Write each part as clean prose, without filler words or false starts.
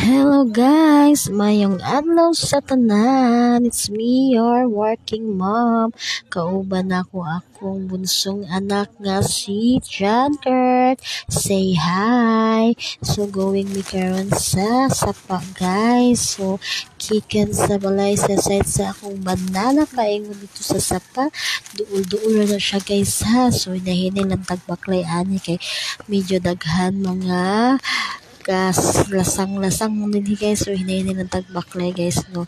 Hello guys, mayong adlaw sa tanan. It's me, your working mom. Kauban ako akong bunsong anak nga si John Kurt. Say hi. So going mi karon sa sapa guys. So kikan sa balay sa side sa akong banana kaingon dito sa sapa. Duol-duol na siya guys ha. So hinahinay lang tagbaklay ani kay medyo daghan mga gas lasang-lasang mo din guys, so hinayin ng tagbaklay guys no.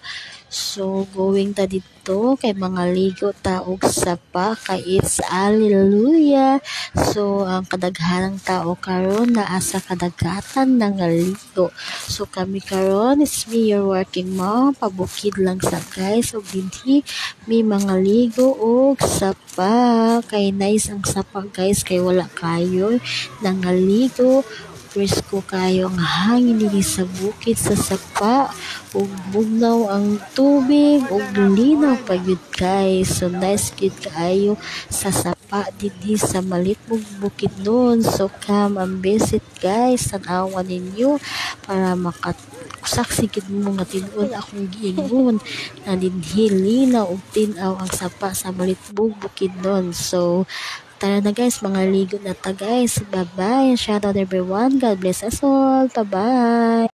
So going ta dito kay mga ligo taog sapa kay it's hallelujah. So ang kadaghanang tao karon naa sa kadagatan ng ligo. So kami karon is me your working mom, pabukid lang sa guys, ug dinhi may mga ligo og sapa kay nice ang sapa guys kay wala kayo nangaligo. Presko kayo ang hangin dili sa bukid sa sapa ug bugnaw ang tubig ug linaw pa gyud guys. So nice gyud kaayo sa sapa dinhi sa malitmog bukid nun. So come and visit guys, tan-awan ninyo para saksi gid mo nga tin-on akong giingon na dinhi linaw ug tin-aw ang sapa sa malitmog bukid nun. So tara na guys, mga ligo na ta guys. Bye bye. Shout out everyone. God bless us all. Bye bye.